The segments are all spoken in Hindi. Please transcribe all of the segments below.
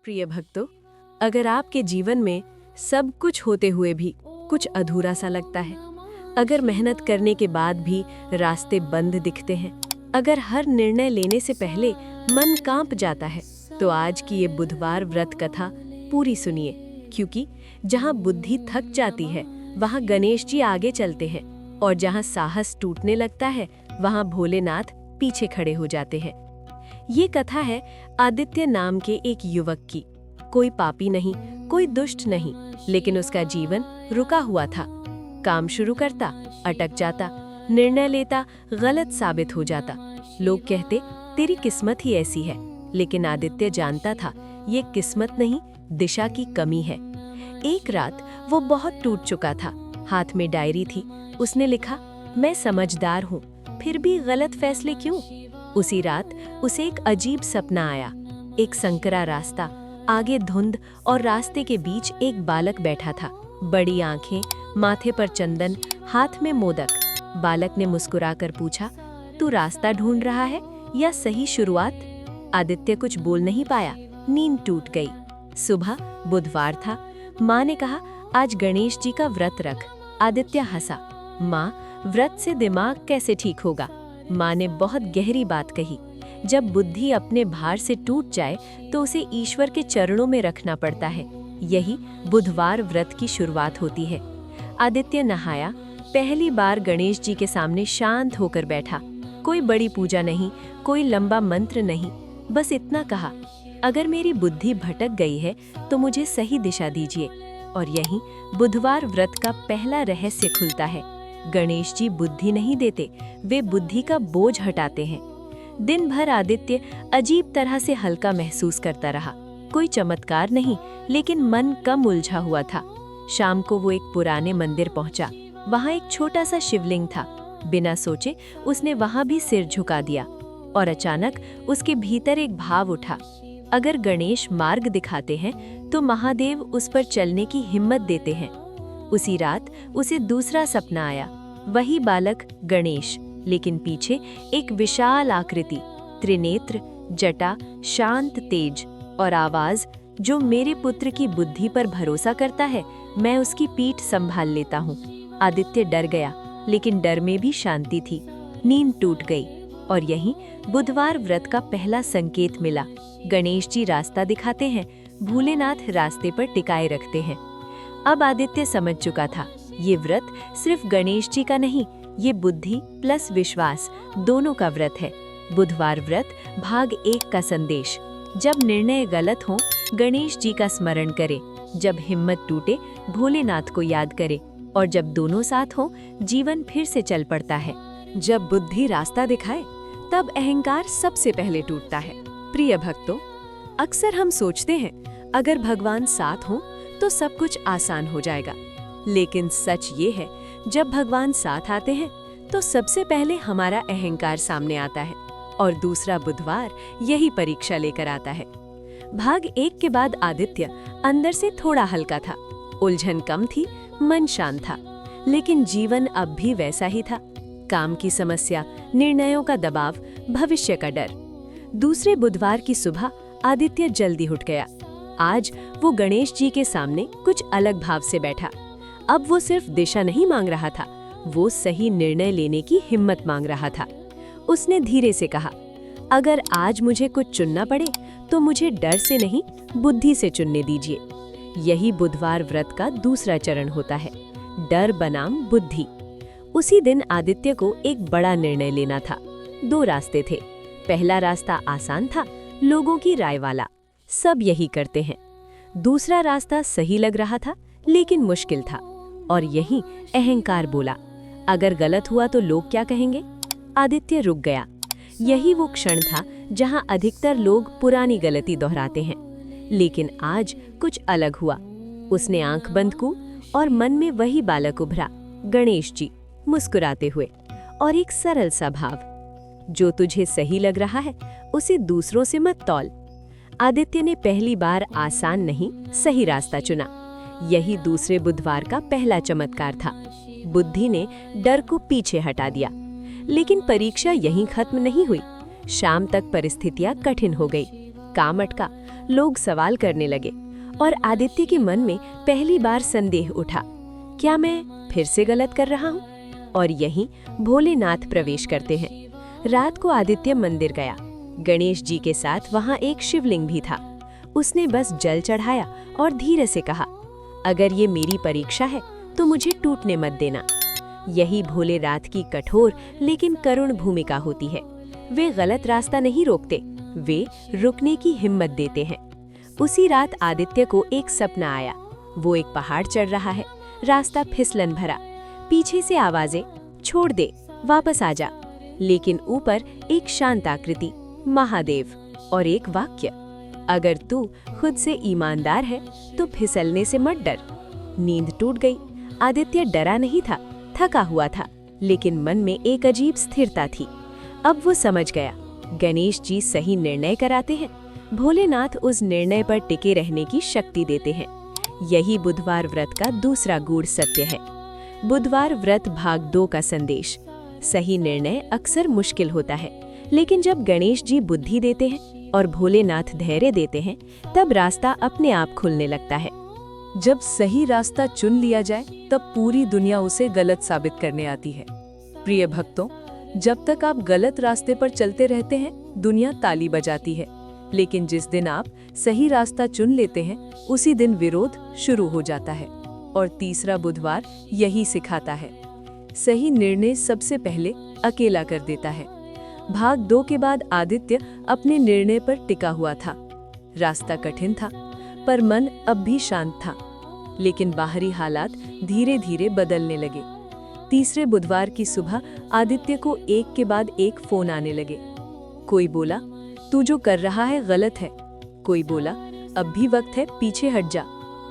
प्रिय भक्तों, अगर आपके जीवन में सब कुछ होते हुए भी कुछ अधूरा सा लगता है, अगर मेहनत करने के बाद भी रास्ते बंद दिखते हैं, अगर हर निर्णय लेने से पहले मन कांप जाता है, तो आज की ये बुधवार व्रत कथा पूरी सुनिए, क्योंकि जहाँ बुद्धि थक जाती है वहाँ गणेश जी आगे चलते हैं और जहाँ साहस टूटने लगता है वहाँ भोलेनाथ पीछे खड़े हो जाते हैं। ये कथा है आदित्य नाम के एक युवक की। कोई पापी नहीं, कोई दुष्ट नहीं, लेकिन उसका जीवन रुका हुआ था। काम शुरू करता, अटक जाता, निर्णय लेता, गलत साबित हो जाता। लोग कहते तेरी किस्मत ही ऐसी है, लेकिन आदित्य जानता था ये किस्मत नहीं, दिशा की कमी है। एक रात वो बहुत टूट चुका था। हाथ में डायरी थी। उसने लिखा, मैं समझदार हूँ, फिर भी गलत फैसले क्यों? उसी रात उसे एक अजीब सपना आया। एक संकरा रास्ता, आगे धुंध और रास्ते के बीच एक बालक बैठा था। बड़ी आंखें, माथे पर चंदन, हाथ में मोदक। बालक ने मुस्कुराकर पूछा, तू रास्ता ढूंढ रहा है या सही शुरुआत? आदित्य कुछ बोल नहीं पाया। नींद टूट गई। सुबह बुधवार था। माँ ने कहा, आज गणेश जी का व्रत रख। आदित्य हंसा। माँ, व्रत से दिमाग कैसे ठीक होगा? माँ ने बहुत गहरी बात कही। जब बुद्धि अपने भार से टूट जाए तो उसे ईश्वर के चरणों में रखना पड़ता है। यही बुधवार व्रत की शुरुआत होती है। आदित्य नहाया, पहली बार गणेश जी के सामने शांत होकर बैठा। कोई बड़ी पूजा नहीं, कोई लंबा मंत्र नहीं, बस इतना कहा, अगर मेरी बुद्धि भटक गई है तो मुझे सही दिशा दीजिए। और यही बुधवार व्रत का पहला रहस्य खुलता है। गणेश जी बुद्धि नहीं देते, वे बुद्धि का बोझ हटाते हैं। दिन भर आदित्य अजीब तरह से हल्का महसूस करता रहा। कोई चमत्कार नहीं, लेकिन मन कम उलझा हुआ था। शाम को वो एक पुराने मंदिर पहुंचा। वहां एक छोटा सा शिवलिंग था। बिना सोचे उसने वहां भी सिर झुका दिया और अचानक उसके भीतर एक भाव उठा, अगर गणेश मार्ग दिखाते हैं तो महादेव उस पर चलने की हिम्मत देते हैं। उसी रात उसे दूसरा सपना आया। वही बालक गणेश, लेकिन पीछे एक विशाल आकृति, त्रिनेत्र, जटा, शांत तेज और आवाज, जो मेरे पुत्र की बुद्धि पर भरोसा करता है, मैं उसकी पीठ संभाल लेता हूँ। आदित्य डर गया, लेकिन डर में भी शांति थी। नींद टूट गई और यही बुधवार व्रत का पहला संकेत मिला। गणेश जी रास्ता दिखाते हैं, भोलेनाथ रास्ते पर टिकाए रखते हैं। अब आदित्य समझ चुका था, ये व्रत सिर्फ गणेश जी का नहीं, ये बुद्धि प्लस विश्वास दोनों का व्रत है। बुधवार व्रत भाग 1 का संदेश। जब निर्णय गलत हो, गणेश जी का स्मरण करे। जब हिम्मत टूटे, भोलेनाथ को याद करे। और जब दोनों साथ हो, जीवन फिर से चल पड़ता है। जब बुद्धि रास्ता दिखाए, तब अहंकार सबसे पहले टूटता है। प्रिय भक्तों, अक्सर हम सोचते हैं अगर भगवान साथ हो तो सब कुछ आसान हो जाएगा, लेकिन सच ये है, जब भगवान साथ आते हैं तो सबसे पहले हमारा अहंकार सामने आता है और दूसरा बुधवार यही परीक्षा लेकर आता है। भाग 1 के बाद आदित्य अंदर से थोड़ा हल्का था। उलझन कम थी, मन शांत था, लेकिन जीवन अब भी वैसा ही था। काम की समस्या, निर्णयों का दबाव, भविष्य का डर। दूसरे बुधवार की सुबह आदित्य जल्दी उठ गया। आज वो गणेश जी के सामने कुछ अलग भाव से बैठा। अब वो सिर्फ दिशा नहीं मांग रहा था, वो सही निर्णय लेने की हिम्मत मांग रहा था। उसने धीरे से कहा, अगर आज मुझे कुछ चुनना पड़े तो मुझे डर से नहीं, बुद्धि से चुनने दीजिए। यही बुधवार व्रत का दूसरा चरण होता है, डर बनाम बुद्धि। उसी दिन आदित्य को एक बड़ा निर्णय लेना था। 2 रास्ते थे। पहला रास्ता आसान था, लोगों की राय वाला, सब यही करते हैं। दूसरा रास्ता सही लग रहा था, लेकिन मुश्किल था। और यही अहंकार बोला, अगर गलत हुआ तो लोग क्या कहेंगे? आदित्य रुक गया। यही वो क्षण था जहां अधिकतर लोग पुरानी गलती दोहराते हैं। लेकिन आज कुछ अलग हुआ। उसने आंख बंद की और मन में वही बालक उभरा, गणेश जी, मुस्कुराते हुए, और एक सरल सा भाव, जो तुझे सही लग रहा है उसे दूसरों से मत तौल। आदित्य ने पहली बार आसान नहीं, सही रास्ता चुना। यही दूसरे बुधवार का पहला चमत्कार था। बुद्धि ने डर को पीछे हटा दिया। लेकिन परीक्षा यहीं खत्म नहीं हुई। शाम तक परिस्थितियां कठिन हो गई। काम अटका, लोग सवाल करने लगे और आदित्य के मन में पहली बार संदेह उठा, क्या मैं फिर से गलत कर रहा हूँ? और यहीं भोलेनाथ प्रवेश करते हैं। रात को आदित्य मंदिर गया। गणेश जी के साथ वहाँ एक शिवलिंग भी था। उसने बस जल चढ़ाया और धीरे से कहा, अगर ये मेरी परीक्षा है तो मुझे टूटने मत देना। यही भोलेनाथ की कठोर लेकिन करुण भूमिका होती है। वे गलत रास्ता नहीं रोकते, वे रुकने की हिम्मत देते हैं। उसी रात आदित्य को एक सपना आया। वो एक पहाड़ चढ़ रहा है, रास्ता फिसलन भरा, पीछे से आवाजें, छोड़ दे, वापस आ जा। लेकिन ऊपर एक शांत आकृति, महादेव, और एक वाक्य, अगर तू खुद से ईमानदार है तो फिसलने से मत डर। नींद टूट गई। आदित्य डरा नहीं था, थका हुआ था, लेकिन मन में एक अजीब स्थिरता थी। अब वो समझ गया, गणेश जी सही निर्णय कराते हैं, भोलेनाथ उस निर्णय पर टिके रहने की शक्ति देते हैं। यही बुधवार व्रत का दूसरा गूढ़ सत्य है। बुधवार व्रत भाग 2 का संदेश। सही निर्णय अक्सर मुश्किल होता है, लेकिन जब गणेश जी बुद्धि देते हैं और भोलेनाथ धैर्य देते हैं, तब रास्ता अपने आप खुलने लगता है। जब सही रास्ता चुन लिया जाए, तब पूरी दुनिया उसे गलत साबित करने आती है। प्रिय भक्तों, जब तक आप गलत रास्ते पर चलते रहते हैं, दुनिया ताली बजाती है। लेकिन जिस दिन आप सही रास्ता चुन लेते हैं, उसी दिन विरोध शुरू हो जाता है। और तीसरा बुधवार यही सिखाता है। सही निर्णय सबसे पहले अकेला कर देता है। भाग 2 के बाद आदित्य अपने निर्णय पर टिका हुआ था। रास्ता कठिन था, पर मन अब भी शांत था। लेकिन बाहरी हालात धीरे धीरे बदलने लगे। तीसरे बुधवार की सुबह आदित्य को एक के बाद एक फोन आने लगे। कोई बोला, तू जो कर रहा है गलत है। कोई बोला, अब भी वक्त है, पीछे हट जा।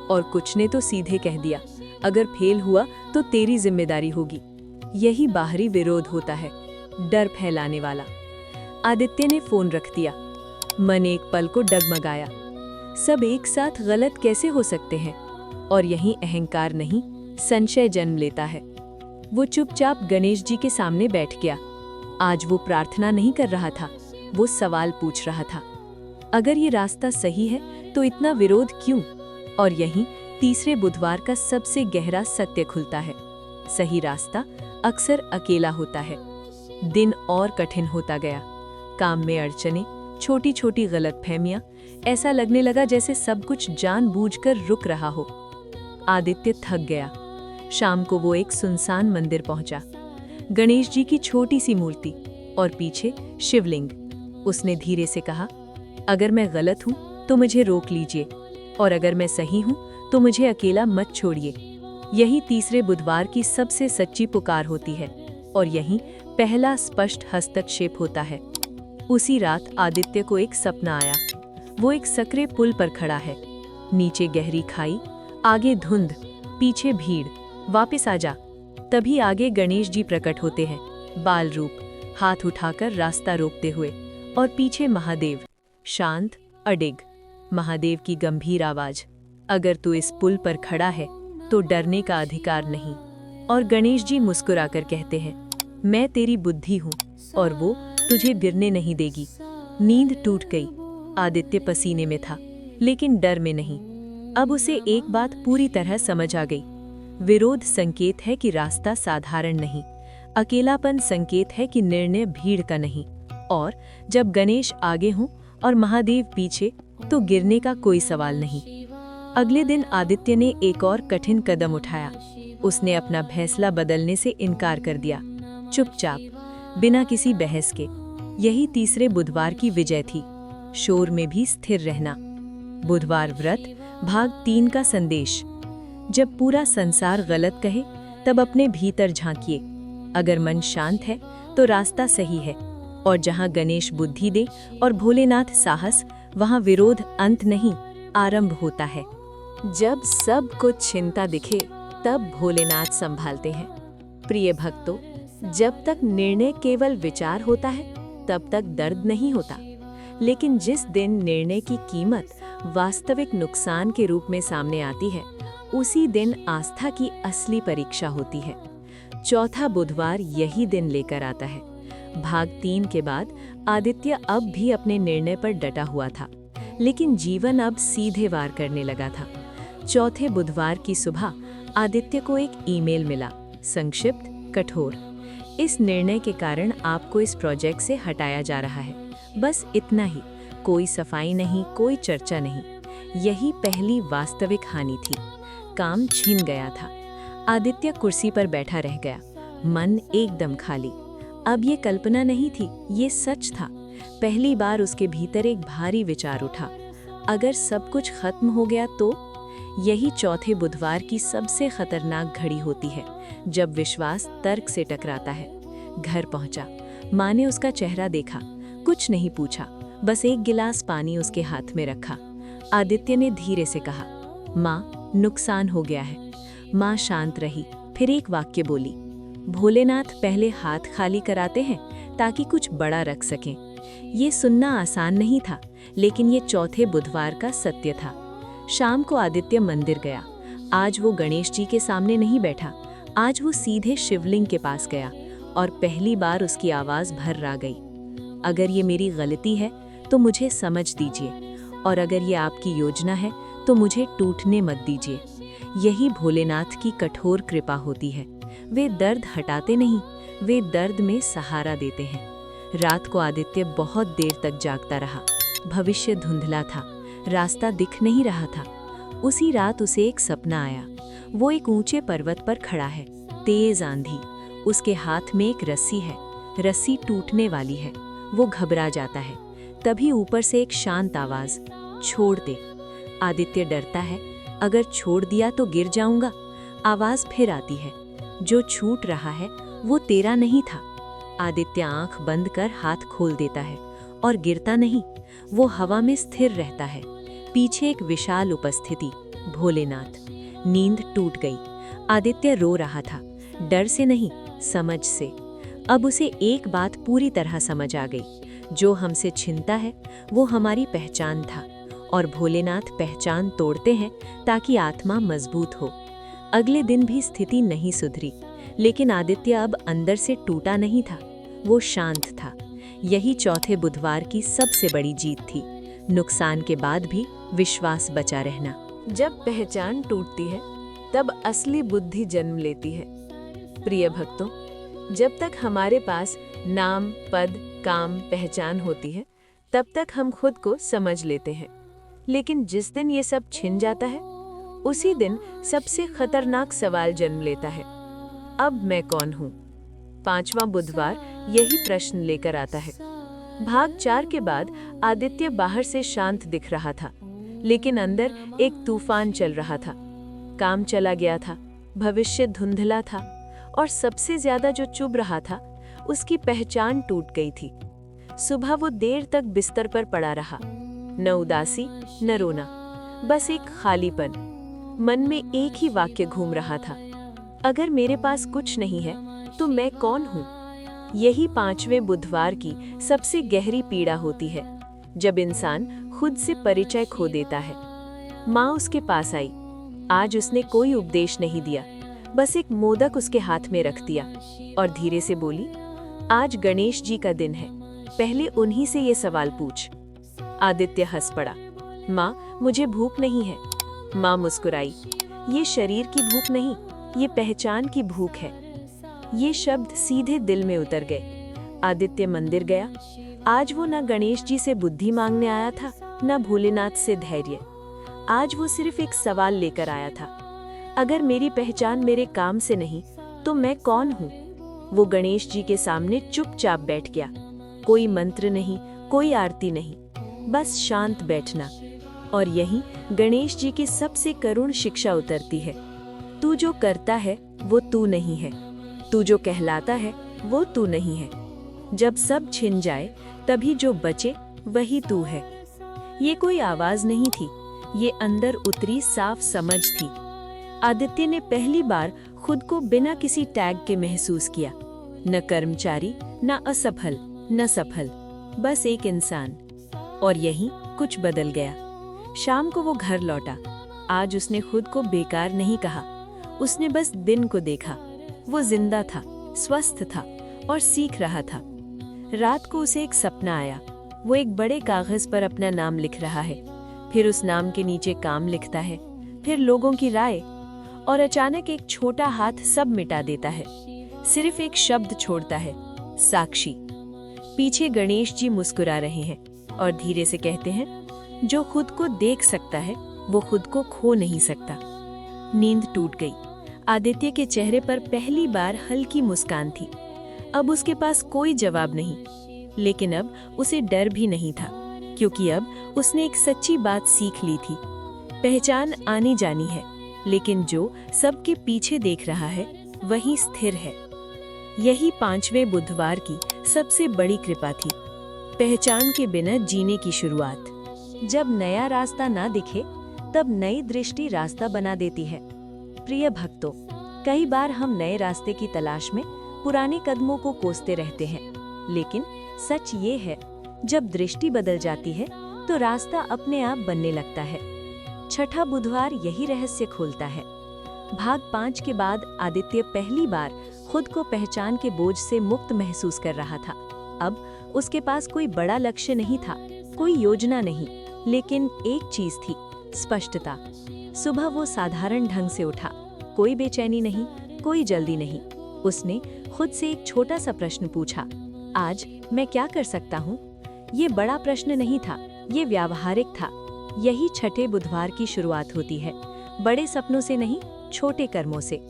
और कुछ ने तो सीधे कह दिया, अगर फेल हुआ तो तेरी जिम्मेदारी होगी। यही बाहरी विरोध होता है, डर फैलाने वाला। आदित्य ने फोन रख दिया। मन एक पल को डगमगाया। सब एक साथ गलत कैसे हो सकते हैं? और यहीं अहंकार नहीं, संशय जन्म लेता है। वो चुपचाप गणेश जी के सामने बैठ गया। आज वो प्रार्थना नहीं कर रहा था, वो सवाल पूछ रहा था। अगर ये रास्ता सही है तो इतना विरोध क्यों? और यहीं तीसरे बुधवार का सबसे गहरा सत्य खुलता है। सही रास्ता अक्सर अकेला होता है। दिन और कठिन होता गया। काम में अड़चने, छोटी छोटी गलतफहमियां, ऐसा लगने लगा जैसे सब कुछ जानबूझकर रुक रहा हो। आदित्य थक गया। शाम को वो एक सुनसान मंदिर पहुंचा। गणेश जी की छोटी सी मूर्ति और पीछे शिवलिंग। उसने धीरे से कहा, अगर मैं गलत हूं तो मुझे रोक लीजिए, और अगर मैं सही हूं तो मुझे अकेला मत छोड़िए। यही तीसरे बुधवार की सबसे सच्ची पुकार होती है, और यही पहला स्पष्ट हस्तक्षेप होता है। उसी रात आदित्य को एक सपना आया। वो एक सकरे पुल पर खड़ा है। नीचे गहरी खाई, आगे धुंध, पीछे भीड़। वापस आ जा। तभी आगे गणेश जी प्रकट होते हैं, बाल रूप, हाथ उठाकर रास्ता रोकते हुए। और पीछे महादेव, शांत, अडिग। महादेव की गंभीर आवाज, अगर तू इस पुल पर खड़ा है तो डरने का अधिकार नहीं। और गणेश जी मुस्कुराकर कहते हैं, मैं तेरी बुद्धि हूँ और वो तुझे गिरने नहीं देगी। नींद टूट गई। आदित्य पसीने में था, लेकिन डर में नहीं। अब उसे एक बात पूरी तरह समझ आ गई। विरोध संकेत है कि रास्ता साधारण नहीं। अकेलापन संकेत है कि निर्णय भीड़ का नहीं। और जब गणेश आगे हों और महादेव पीछे, तो गिरने का कोई सवाल नहीं। अगले दिन आदित्य ने एक और कठिन कदम उठाया। उसने अपना फैसला बदलने से इनकार कर दिया, चुपचाप, बिना किसी बहस के। यही तीसरे बुधवार की विजय थी, शोर में भी स्थिर रहना। बुधवार व्रत भाग 3 का संदेश। जब पूरा संसार गलत कहे, तब अपने भीतर झांकिए। अगर मन शांत है तो रास्ता सही है, और जहां गणेश बुद्धि दे और भोलेनाथ साहस, वहां विरोध अंत नहीं, आरंभ होता है। जब सब कुछ चिंता दिखे, तब भोलेनाथ संभालते हैं। प्रिय भक्तों, जब तक निर्णय केवल विचार होता है, तब तक दर्द नहीं होता। लेकिन जिस दिन निर्णय की कीमत वास्तविक नुकसान के रूप में सामने आती है, उसी दिन आस्था की असली परीक्षा होती है। चौथा बुधवार यही दिन लेकर आता है। भाग 3 के बाद आदित्य अब भी अपने निर्णय पर डटा हुआ था। लेकिन जीवन अब सीधे वार करने लगा था। चौथे बुधवार की सुबह आदित्य को एक ईमेल मिला, संक्षिप्त, कठोर। इस निर्णय के कारण आपको इस प्रोजेक्ट से हटाया जा रहा है। बस इतना ही, कोई सफाई नहीं, कोई चर्चा नहीं। यही पहली वास्तविक हानि थी। काम छिन गया था। आदित्य कुर्सी पर बैठा रह गया, मन एकदम खाली। अब ये कल्पना नहीं थी, ये सच था। पहली बार उसके भीतर एक भारी विचार उठा, अगर सब कुछ खत्म हो गया तो? यही चौथे बुधवार की सबसे खतरनाक घड़ी होती है, जब विश्वास तर्क से टकराता है। घर पहुंचा, माँ ने उसका चेहरा देखा, कुछ नहीं पूछा, बस एक गिलास पानी उसके हाथ में रखा। आदित्य ने धीरे से कहा, माँ, नुकसान हो गया है। माँ शांत रही, फिर एक वाक्य बोली, भोलेनाथ पहले हाथ खाली कराते हैं ताकि कुछ बड़ा रख सकें। ये सुनना आसान नहीं था, लेकिन ये चौथे बुधवार का सत्य था। शाम को आदित्य मंदिर गया। आज वो गणेश जी के सामने नहीं बैठा, आज वो सीधे शिवलिंग के पास गया और पहली बार उसकी आवाज़ भर्रा गई। अगर ये मेरी गलती है तो मुझे समझ दीजिए, और अगर ये आपकी योजना है तो मुझे टूटने मत दीजिए। यही भोलेनाथ की कठोर कृपा होती है। वे दर्द हटाते नहीं, वे दर्द में सहारा देते हैं। रात को आदित्य बहुत देर तक जागता रहा। भविष्य धुंधला था, रास्ता दिख नहीं रहा था। उसी रात उसे एक सपना आया। वो एक ऊंचे पर्वत पर खड़ा है, तेज आंधी, उसके हाथ में एक रस्सी है, रस्सी टूटने वाली है। वो घबरा जाता है। तभी ऊपर से एक शांत आवाज, छोड़ दे। आदित्य डरता है, अगर छोड़ दिया तो गिर जाऊंगा। आवाज फिर आती है, जो छूट रहा है वो तेरा नहीं था। आदित्य आंख बंद कर हाथ खोल देता है और गिरता नहीं, वो हवा में स्थिर रहता है। पीछे एक विशाल उपस्थिति, भोलेनाथ। नींद टूट गई। आदित्य रो रहा था, डर से नहीं, समझ से। अब उसे एक बात पूरी तरह समझ आ गई, जो हमसे छिनता है वो हमारी पहचान था, और भोलेनाथ पहचान तोड़ते हैं ताकि आत्मा मजबूत हो। अगले दिन भी स्थिति नहीं सुधरी, लेकिन आदित्य अब अंदर से टूटा नहीं था, वो शांत था। यही चौथे बुधवार की सबसे बड़ी जीत थी, नुकसान के बाद भी विश्वास बचा रहना। जब पहचान टूटती है तब असली बुद्धि जन्म लेती है। प्रिय भक्तों, जब तक हमारे पास नाम, पद, काम, पहचान होती है, तब तक हम खुद को समझ लेते हैं। लेकिन जिस दिन ये सब छिन जाता है, उसी दिन सबसे खतरनाक सवाल जन्म लेता है, अब मैं कौन हूँ? पांचवां बुधवार यही प्रश्न लेकर आता है। भाग 4 के बाद आदित्य बाहर से शांत दिख रहा था, लेकिन अंदर एक तूफान चल रहा था। काम चला गया था, भविष्य धुंधला था, और सबसे ज्यादा जो चुभ रहा था, उसकी पहचान टूट गई थी। सुबह वो देर तक बिस्तर पर पड़ा रहा, न उदासी न रोना, बस एक खालीपन। मन में एक ही वाक्य घूम रहा था, अगर मेरे पास कुछ नहीं है तो मैं कौन हूँ? यही पांचवें बुधवार की सबसे गहरी पीड़ा होती है, जब इंसान खुद से परिचय खो देता है। माँ उसके पास आई। आज उसने कोई उपदेश नहीं दिया, बस एक मोदक उसके हाथ में रख दिया और धीरे से बोली, आज गणेश जी का दिन है, पहले उन्हीं से ये सवाल पूछ। आदित्य हंस पड़ा। माँ, मुझे भूख नहीं है। माँ मुस्कुराई। ये शरीर की भूख नहीं, ये पहचान की भूख है। ये शब्द सीधे दिल में उतर गए। आदित्य मंदिर गया। आज वो न गणेश जी से बुद्धि मांगने आया था, न भोलेनाथ से धैर्य। आज वो सिर्फ एक सवाल लेकर आया था, अगर मेरी पहचान मेरे काम से नहीं तो मैं कौन हूँ? वो गणेश जी के सामने चुपचाप बैठ गया। कोई मंत्र नहीं, कोई आरती नहीं, बस शांत बैठना। और यही गणेश जी की सबसे करुण शिक्षा उतरती है। तू जो करता है वो तू नहीं है, तू जो कहलाता है वो तू नहीं है। जब सब छिन जाए तभी जो बचे वही तू है। ये कोई आवाज नहीं थी, ये अंदर उतरी साफ समझ थी। आदित्य ने पहली बार खुद को बिना किसी टैग के महसूस किया, न कर्मचारी, न असफल, न सफल, बस एक इंसान। और यही कुछ बदल गया। शाम को वो घर लौटा। आज उसने खुद को बेकार नहीं कहा, उसने बस दिन को देखा। वो जिंदा था, स्वस्थ था और सीख रहा था। रात को उसे एक सपना आया। वो एक बड़े कागज पर अपना नाम लिख रहा है, फिर उस नाम के नीचे काम लिखता है, फिर लोगों की राय, और अचानक एक छोटा हाथ सब मिटा देता है। सिर्फ एक शब्द छोड़ता है, साक्षी। पीछे गणेश जी मुस्कुरा रहे हैं और धीरे से कहते हैं, जो खुद को देख सकता है वो खुद को खो नहीं सकता। नींद टूट गई। आदित्य के चेहरे पर पहली बार हल्की मुस्कान थी। अब उसके पास कोई जवाब नहीं, लेकिन अब उसे डर भी नहीं था, क्योंकि अब उसने एक सच्ची बात सीख ली थी। पहचान आनी जानी है, लेकिन जो सबके पीछे देख रहा है वही स्थिर है। यही 5वें बुधवार की सबसे बड़ी कृपा थी, पहचान के बिना जीने की शुरुआत। जब नया रास्ता ना दिखे तब नई दृष्टि रास्ता बना देती है। प्रिय भक्तों, कई बार हम नए रास्ते की तलाश में पुराने कदमों को कोसते रहते हैं, लेकिन सच ये है, जब दृष्टि बदल जाती है तो रास्ता अपने आप बनने लगता है। छठा बुधवार यही रहस्य खोलता है। भाग 5 के बाद आदित्य पहली बार खुद को पहचान के बोझ से मुक्त महसूस कर रहा था। अब उसके पास कोई बड़ा लक्ष्य नहीं था, कोई योजना नहीं, लेकिन एक चीज थी, स्पष्टता। सुबह वो साधारण ढंग से उठा, कोई बेचैनी नहीं, कोई जल्दी नहीं। उसने खुद से एक छोटा सा प्रश्न पूछा, आज मैं क्या कर सकता हूँ? ये बड़ा प्रश्न नहीं था, ये व्यावहारिक था। यही छठे बुधवार की शुरुआत होती है, बड़े सपनों से नहीं, छोटे कर्मों से।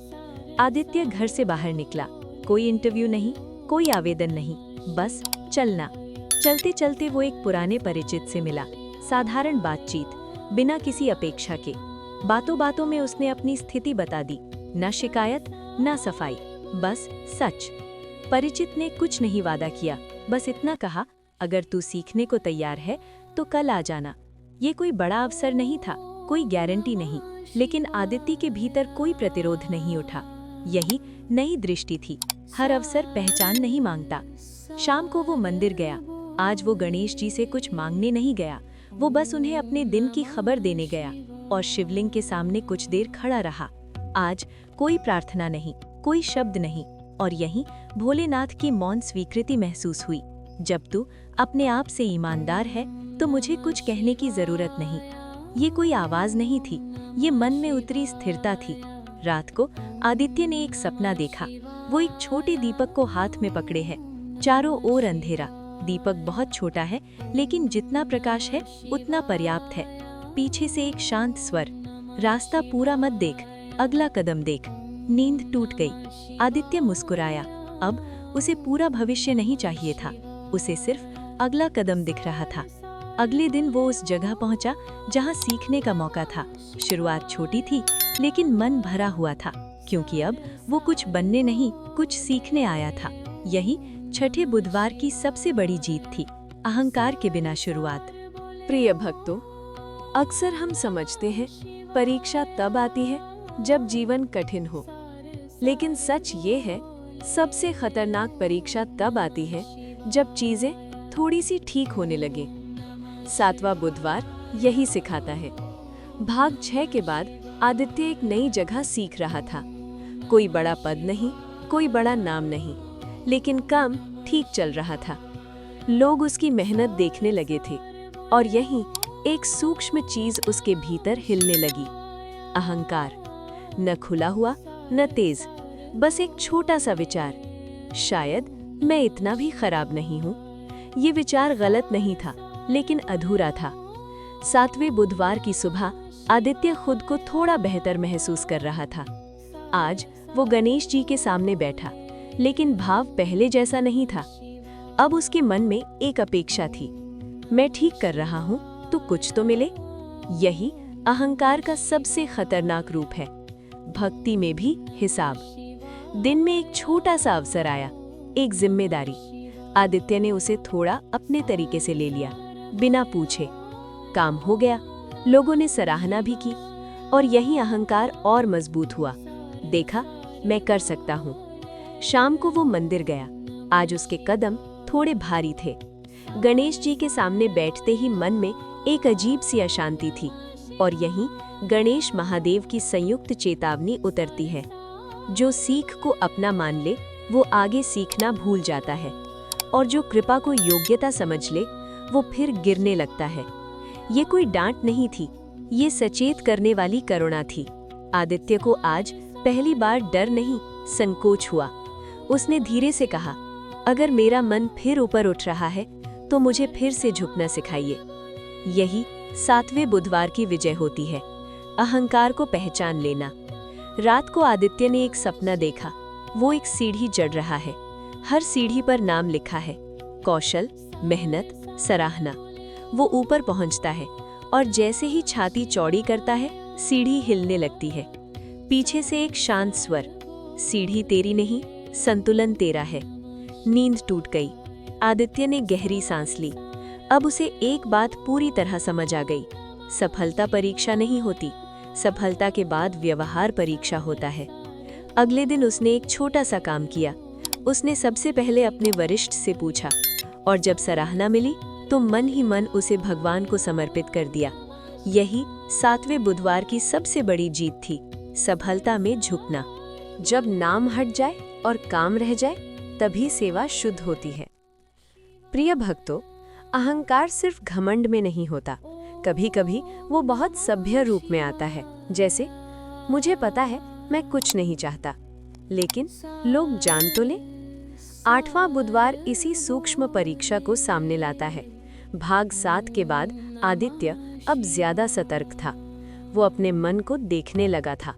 आदित्य घर से बाहर निकला, कोई इंटरव्यू नहीं, कोई आवेदन नहीं, बस चलना। चलते चलते वो एक पुराने परिचित से मिला। साधारण बातचीत, बिना किसी अपेक्षा के। बातों बातों में उसने अपनी स्थिति बता दी, न शिकायत न सफाई, बस सच। परिचित ने कुछ नहीं वादा किया, बस इतना कहा, अगर तू सीखने को तैयार है तो कल आ जाना। ये कोई बड़ा अवसर नहीं था, कोई गारंटी नहीं, लेकिन आदित्य के भीतर कोई प्रतिरोध नहीं उठा। यही नई दृष्टि थी। हर अवसर पहचान नहीं मांगता। शाम को वो मंदिर गया। आज वो गणेश जी से कुछ मांगने नहीं गया, वो बस उन्हें अपने दिन की खबर देने गया और शिवलिंग के सामने कुछ देर खड़ा रहा। आज कोई प्रार्थना नहीं, कोई शब्द नहीं, और यहीं भोलेनाथ की मौन स्वीकृति महसूस हुई। जब तू अपने आप से ईमानदार है तो मुझे कुछ कहने की जरूरत नहीं। ये कोई आवाज नहीं थी, ये मन में उतरी स्थिरता थी। रात को आदित्य ने एक सपना देखा। वो एक छोटे दीपक को हाथ में पकड़े है, चारों ओर अंधेरा। दीपक बहुत छोटा है, लेकिन जितना प्रकाश है उतना पर्याप्त है। पीछे से एक शांत स्वर, रास्ता पूरा मत देख, अगला कदम देख। नींद टूट गई। आदित्य मुस्कुराया। अब उसे पूरा भविष्य नहीं चाहिए था, उसे सिर्फ अगला कदम दिख रहा था। अगले दिन वो उस जगह पहुंचा जहां सीखने का मौका था। शुरुआत छोटी थी, लेकिन मन भरा हुआ था, क्योंकि अब वो कुछ बनने नहीं, कुछ सीखने आया था। यही छठे बुधवार की सबसे बड़ी जीत थी, अहंकार के बिना शुरुआत। प्रिय भक्तों, अक्सर हम समझते हैं परीक्षा तब आती है जब जीवन कठिन हो, लेकिन सच ये है, सबसे खतरनाक परीक्षा तब आती है जब चीजें थोड़ी सी ठीक होने लगे। 7वां बुधवार यही सिखाता है। भाग 6 के बाद आदित्य एक नई जगह सीख रहा था। कोई बड़ा पद नहीं, कोई बड़ा नाम नहीं, लेकिन काम ठीक चल रहा था। लोग उसकी मेहनत देखने लगे थे, और यहीं एक सूक्ष्म चीज उसके भीतर हिलने लगी, अहंकार। न खुला हुआ न तेज, बस एक छोटा सा विचार, शायद मैं इतना भी खराब नहीं हूँ। ये विचार गलत नहीं था, लेकिन अधूरा था। 7वें बुधवार की सुबह आदित्य खुद को थोड़ा बेहतर महसूस कर रहा था। आज वो गणेश जी के सामने बैठा, लेकिन भाव पहले जैसा नहीं था। अब उसके मन में एक अपेक्षा थी, मैं ठीक कर रहा हूँ तो कुछ तो मिले। यही अहंकार का सबसे खतरनाक रूप है। भक्ति में भी हिसाब। दिन में एक छोटा सा अवसर आया, एक जिम्मेदारी। आदित्य ने उसे थोड़ा अपने तरीके से ले लिया, बिना पूछे। काम हो गया, लोगों ने सराहना भी की, और यही अहंकार और मजबूत हुआ। देखा, मैं कर सकता हूँ। शाम को वो मंदिर गया। आज उसके कदम थोड़े भारी थे। गणेश जी के सामने बैठते ही मन में एक अजीब सी अशांति थी, और यहीं गणेश महादेव की संयुक्त चेतावनी उतरती है। जो सीख को अपना मान ले, वो आगे सीखना भूल जाता है, और जो कृपा को योग्यता समझ ले, वो फिर गिरने लगता है। ये कोई डांट नहीं थी, ये सचेत करने वाली करुणा थी। आदित्य को आज पहली बार डर नहीं, संकोच हुआ। उसने धीरे से कहा, अगर मेरा मन फिर ऊपर उठ रहा है तो मुझे फिर से झुकना सिखाइए। यही 7वें बुधवार की विजय होती है, अहंकार को पहचान लेना। रात को आदित्य ने एक सपना देखा। वो एक सीढ़ी चढ़ रहा है, हर सीढ़ी पर नाम लिखा है, कौशल, मेहनत, सराहना। वो ऊपर पहुंचता है और जैसे ही छाती चौड़ी करता है, सीढ़ी हिलने लगती है। पीछे से एक शांत स्वर, सीढ़ी तेरी नहीं, संतुलन तेरा है। नींद टूट गई। आदित्य ने गहरी सांस ली। अब उसे एक बात पूरी तरह समझ आ गई, सफलता परीक्षा नहीं होती, सफलता के बाद व्यवहार परीक्षा होता है। अगले दिन उसने एक छोटा सा काम किया। उसने सबसे पहले अपने वरिष्ठ से पूछा और जब सराहना मिली तो मन ही मन उसे भगवान को समर्पित कर दिया। यही 7वें बुधवार की सबसे बड़ी जीत थी, सफलता में झुकना। जब नाम हट जाए और काम रह जाए, तभी सेवा शुद्ध होती है। प्रिय भक्तों, अहंकार सिर्फ घमंड में नहीं होता, कभी कभी वो बहुत सभ्य रूप में आता है। जैसे, मुझे पता है मैं कुछ नहीं चाहता, लेकिन लोग जान तो लें। 8वां बुधवार इसी सूक्ष्म परीक्षा को सामने लाता है। भाग 7 के बाद आदित्य अब ज्यादा सतर्क था। वो अपने मन को देखने लगा था,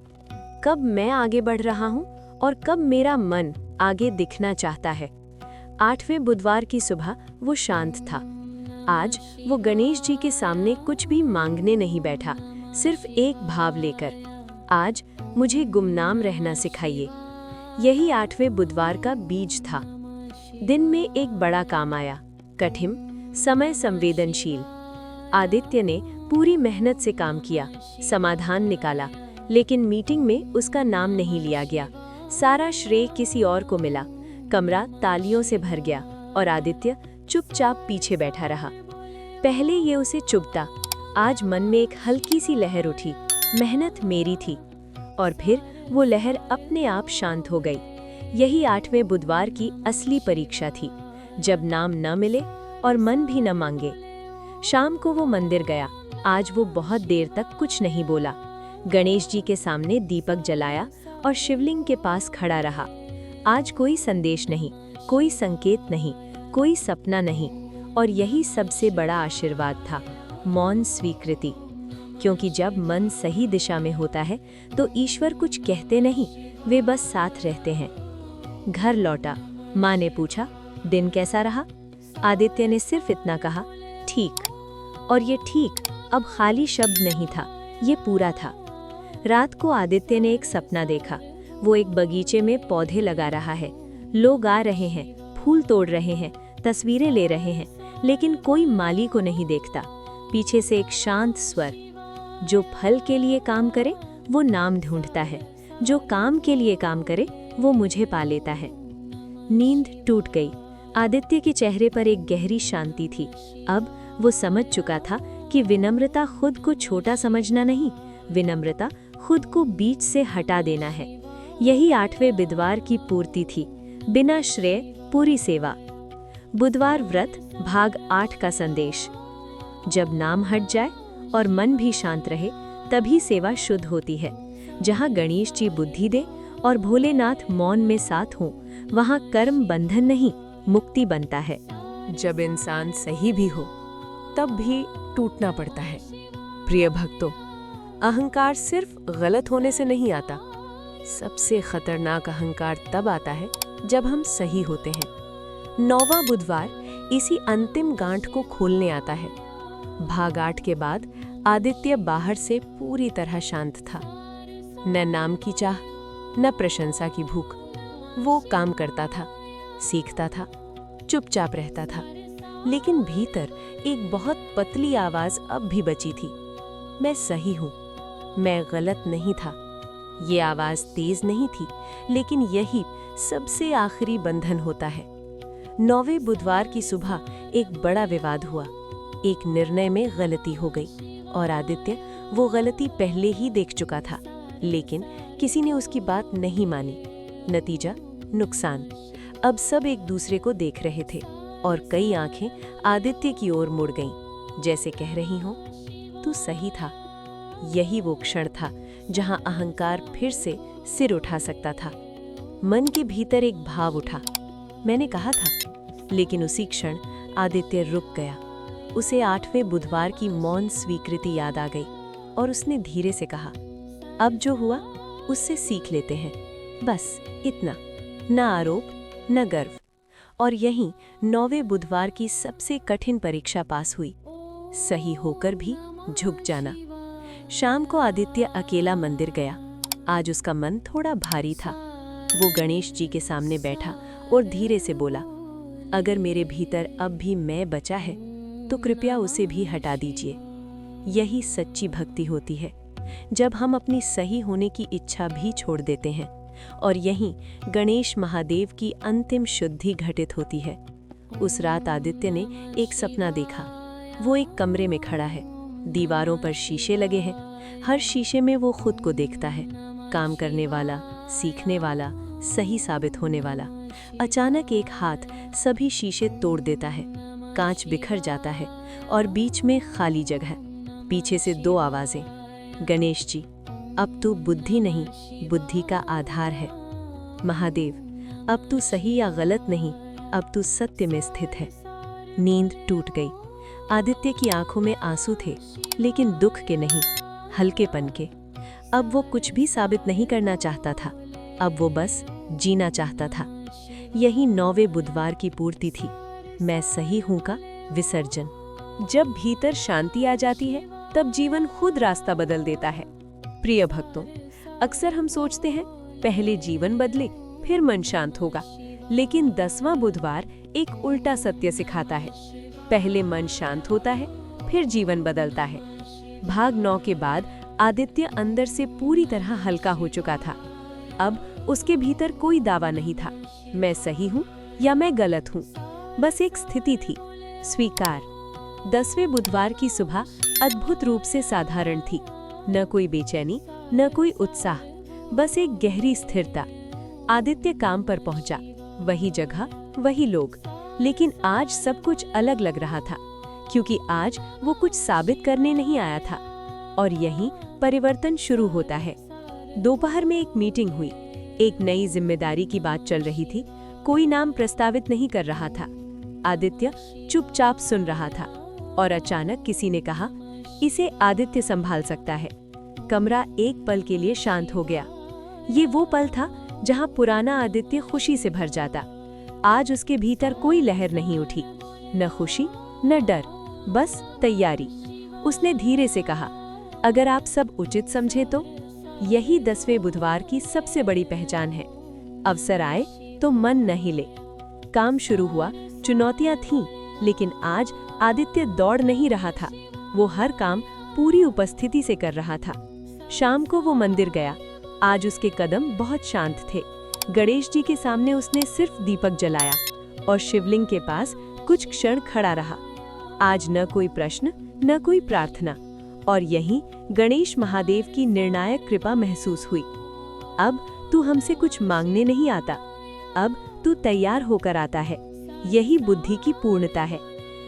कब मैं आगे बढ़ रहा हूँ और कब मेरा मन आगे दिखना चाहता है। 8वें बुधवार की सुबह वो शांत था। आज वो गणेश जी के सामने कुछ भी मांगने नहीं बैठा, सिर्फ एक भाव लेकर, आज मुझे गुमनाम रहना सिखाइए। यही 8वें बुधवार का बीज था। दिन में एक बड़ा काम आया, कठिन, समय संवेदनशील। आदित्य ने पूरी मेहनत से काम किया, समाधान निकाला, लेकिन मीटिंग में उसका नाम नहीं लिया गया। सारा श्रेय किसी और को मिला। कमरा तालियों से भर गया और आदित्य चुपचाप पीछे बैठा रहा। पहले ये उसे चुभता, आज मन में एक हल्की सी लहर उठी, मेहनत मेरी थी। और फिर वो लहर अपने आप शांत हो गई। यही 8वें बुधवार की असली परीक्षा थी, जब नाम न मिले और मन भी न मांगे। शाम को वो मंदिर गया। आज वो बहुत देर तक कुछ नहीं बोला। गणेश जी के सामने दीपक जलाया और शिवलिंग के पास खड़ा रहा। आज कोई संदेश नहीं, कोई संकेत नहीं, कोई सपना नहीं, और यही सबसे बड़ा आशीर्वाद था, मौन स्वीकृति। क्योंकि जब मन सही दिशा में होता है तो ईश्वर कुछ कहते नहीं, वे बस साथ रहते हैं। घर लौटा। माँ ने पूछा, दिन कैसा रहा? आदित्य ने सिर्फ इतना कहा, ठीक। और ये ठीक अब खाली शब्द नहीं था, ये पूरा था। रात को आदित्य ने एक सपना देखा। वो एक बगीचे में पौधे लगा रहा है। लोग आ रहे हैं, फूल तोड़ रहे हैं, तस्वीरें ले रहे हैं, लेकिन कोई माली को नहीं देखता। पीछे से एक शांत स्वर, जो फल के लिए काम करे वो नाम ढूंढता है, जो काम के लिए काम करे वो मुझे पा लेता है। नींद टूट गई। आदित्य के चेहरे पर एक गहरी शांति थी। अब वो समझ चुका था कि विनम्रता खुद को छोटा समझना नहीं, विनम्रता खुद को बीच से हटा देना है। यही 8वें बुधवार की पूर्ति थी, बिना श्रेय पूरी सेवा। बुधवार व्रत भाग 8 का संदेश। जब नाम हट जाए और मन भी शांत रहे, तभी सेवा शुद्ध होती है। जहाँ गणेश जी बुद्धि दे और भोलेनाथ मौन में साथ हों, वहाँ कर्म बंधन नहीं, मुक्ति बनता है। जब इंसान सही भी हो, तब भी टूटना पड़ता है। प्रिय भक्तों, अहंकार सिर्फ गलत होने से नहीं आता। सबसे खतरनाक अहंकार तब आता है जब हम सही होते हैं। 9वां बुधवार इसी अंतिम गांठ को खोलने आता है। भाग 8 के बाद आदित्य बाहर से पूरी तरह शांत था। न नाम की चाह, न प्रशंसा की भूख। वो काम करता था, सीखता था, चुपचाप रहता था, लेकिन भीतर एक बहुत पतली आवाज अब भी बची थी, मैं सही हूँ, मैं गलत नहीं था। ये आवाज तेज नहीं थी, लेकिन यही सबसे आखिरी बंधन होता है। 9वें बुधवार की सुबह एक बड़ा विवाद हुआ। एक निर्णय में गलती हो गई और आदित्य वो गलती पहले ही देख चुका था, लेकिन किसी ने उसकी बात नहीं मानी। नतीजा नुकसान। अब सब एक दूसरे को देख रहे थे। और कई आंखें आदित्य की ओर मुड़ गईं, जैसे कह रही हों, तू सही था। यही वो क्षण था जहां अहंकार फिर से सिर उठा सकता था। मन के भीतर एक भाव उठा, मैंने कहा था। लेकिन उसी क्षण आदित्य रुक गया। उसे 8वें बुधवार की मौन स्वीकृति याद आ गई और उसने धीरे से कहा, अब जो हुआ उससे सीख लेते हैं, बस इतना, न आरोप न गर्व। और यहीं 9वें बुधवार की सबसे कठिन परीक्षा पास हुई, सही होकर भी झुक जाना। शाम को आदित्य अकेला मंदिर गया। आज उसका मन थोड़ा भारी था। वो गणेश जी के सामने बैठा और धीरे से बोला, अगर मेरे भीतर अब भी मैं बचा है तो कृपया उसे भी हटा दीजिए। यही सच्ची भक्ति होती है, जब हम अपनी सही होने की इच्छा भी छोड़ देते हैं। और यहीं गणेश महादेव की अंतिम शुद्धि घटित होती है। उस रात आदित्य ने एक सपना देखा। वो एक कमरे में खड़ा है, दीवारों पर शीशे लगे हैं। हर शीशे में वो खुद को देखता है, काम करने वाला, सीखने वाला, सही साबित होने वाला। अचानक एक हाथ सभी शीशे तोड़ देता है, कांच बिखर जाता है और बीच में खाली जगह। पीछे से 2 आवाजें, गणेश जी, अब तू बुद्धि नहीं, बुद्धि का आधार है। महादेव, अब तू सही या गलत नहीं, अब तू सत्य में स्थित है। नींद टूट गई। आदित्य की आंखों में आंसू थे, लेकिन दुख के नहीं, हल्केपन के। अब वो कुछ भी साबित नहीं करना चाहता था, अब वो बस जीना चाहता था। यही 9वें बुधवार की पूर्ति थी, मैं सही हूं का विसर्जन। जब भीतर शांति आ जाती है, तब जीवन खुद रास्ता बदल देता है। प्रिय भक्तों, अक्सर हम सोचते हैं पहले जीवन बदले फिर मन शांत होगा, लेकिन 10वां बुधवार एक उल्टा सत्य सिखाता है। पहले मन शांत होता है, फिर जीवन बदलता है। भाग 9 के बाद आदित्य अंदर से पूरी तरह हल्का हो चुका था। अब उसके भीतर कोई दावा नहीं था, मैं सही हूँ या मैं गलत हूँ। बस एक स्थिति थी, स्वीकार। 10वें बुधवार की सुबह अद्भुत रूप से साधारण थी। न कोई बेचैनी, न कोई उत्साह, बस एक गहरी स्थिरता। आदित्य काम पर पहुंचा, वही जगह, वही लोग। लेकिन आज सब कुछ अलग लग रहा था, क्योंकि आज वो कुछ साबित करने नहीं आया था। और यहीं परिवर्तन शुरू होता है। दोपहर में एक मीटिंग हुई, एक नई जिम्मेदारी की बात चल रही थी। कोई नाम प्रस्तावित नहीं कर रहा था। आदित्य चुपचाप सुन रहा था और अचानक किसी ने कहा, इसे आदित्य संभाल सकता है। कमरा एक पल के लिए शांत हो गया। ये वो पल था जहां पुराना आदित्य खुशी से भर जाता। आज उसके भीतर कोई लहर नहीं उठी, न खुशी न डर, बस तैयारी। उसने धीरे से कहा, अगर आप सब उचित समझे तो। यही 10वें बुधवार की सबसे बड़ी पहचान है। अवसर आए तो मन न हिले। काम शुरू हुआ, चुनौतियां थीं, लेकिन आज आदित्य दौड़ नहीं रहा था। वो हर काम पूरी उपस्थिति से कर रहा था। शाम को वो मंदिर गया। आज उसके कदम बहुत शांत थे। गणेश जी के सामने उसने सिर्फ दीपक जलाया और शिवलिंग के पास कुछ क्षण खड़ा रहा। आज न कोई प्रश्न, न कोई प्रार्थना, और यहीं गणेश महादेव की निर्णायक कृपा महसूस हुई। अब तू हमसे कुछ मांगने नहीं आता, अब तू तैयार होकर आता है। यही बुद्धि की पूर्णता है।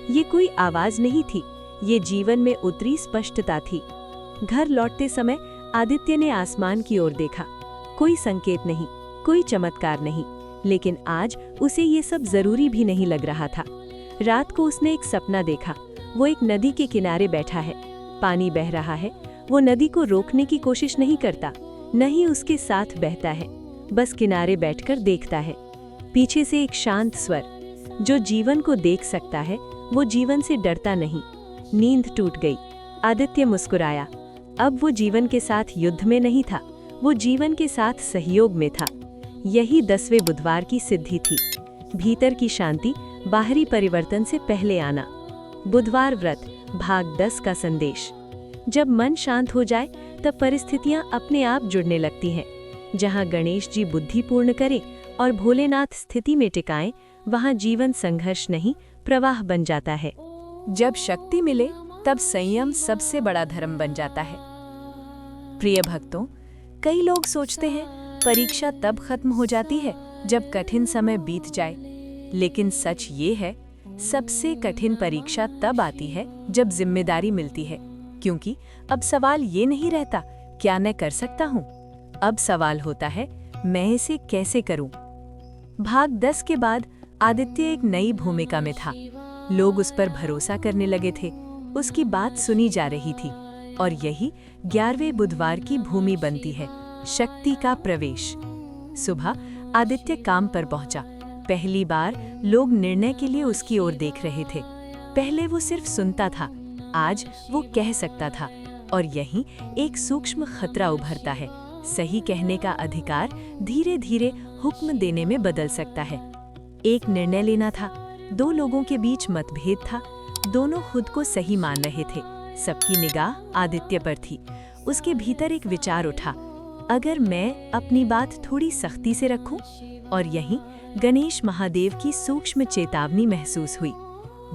ये कोई आवाज नहीं थी, ये जीवन में उतरी स्पष्टता थी। घर लौटते समय आदित्य ने आसमान की ओर देखा। कोई संकेत नहीं, कोई चमत्कार नहीं, लेकिन आज उसे ये सब जरूरी भी नहीं लग रहा था। रात को उसने एक सपना देखा। वो एक नदी के किनारे बैठा है, पानी बह रहा है। वो नदी को रोकने की कोशिश नहीं करता, न ही उसके साथ बहता है, बस किनारे बैठकर देखता है। पीछे से एक शांत स्वर, जो जीवन को देख सकता है वो जीवन से डरता नहीं। नींद टूट गई। आदित्य मुस्कुराया। अब वो जीवन के साथ युद्ध में नहीं था, वो जीवन के साथ सहयोग में था। यही 10वें बुधवार की सिद्धि थी, भीतर की शांति बाहरी परिवर्तन से पहले आना। बुधवार व्रत भाग 10 का संदेश। जब मन शांत हो जाए तब परिस्थितियां अपने आप जुड़ने लगती हैं। जहां गणेश जी बुद्धि पूर्ण करे और भोलेनाथ स्थिति में टिकाएं, वहां जीवन संघर्ष नहीं, प्रवाह बन जाता है। जब शक्ति मिले तब संयम सबसे बड़ा धर्म बन जाता है। प्रिय भक्तों, कई लोग सोचते हैं परीक्षा तब खत्म हो जाती है जब कठिन समय बीत जाए, लेकिन सच ये है सबसे कठिन परीक्षा तब आती है जब जिम्मेदारी मिलती है, क्योंकि अब सवाल ये नहीं रहता क्या मैं कर सकता हूँ, अब सवाल होता है मैं इसे कैसे करूँ। भाग 10 के बाद आदित्य एक नई भूमिका में था। लोग उस पर भरोसा करने लगे थे, उसकी बात सुनी जा रही थी और यही 11वें बुधवार की भूमि बनती है, शक्ति का प्रवेश। सुबह आदित्य काम पर पहुंचा। पहली बार लोग निर्णय के लिए उसकी ओर देख रहे थे। पहले वो सिर्फ सुनता था, आज वो कह सकता था और यहीं एक सूक्ष्म खतरा उभरता है। सही कहने का अधिकार धीरे धीरे हुक्म देने में बदल सकता है। एक निर्णय लेना था, दो लोगों के बीच मतभेद था, दोनों खुद को सही मान रहे थे। सबकी निगाह आदित्य पर थी। उसके भीतर एक विचार उठा, अगर मैं अपनी बात थोड़ी सख्ती से रखूं? और यहीं गणेश महादेव की सूक्ष्म चेतावनी महसूस हुई।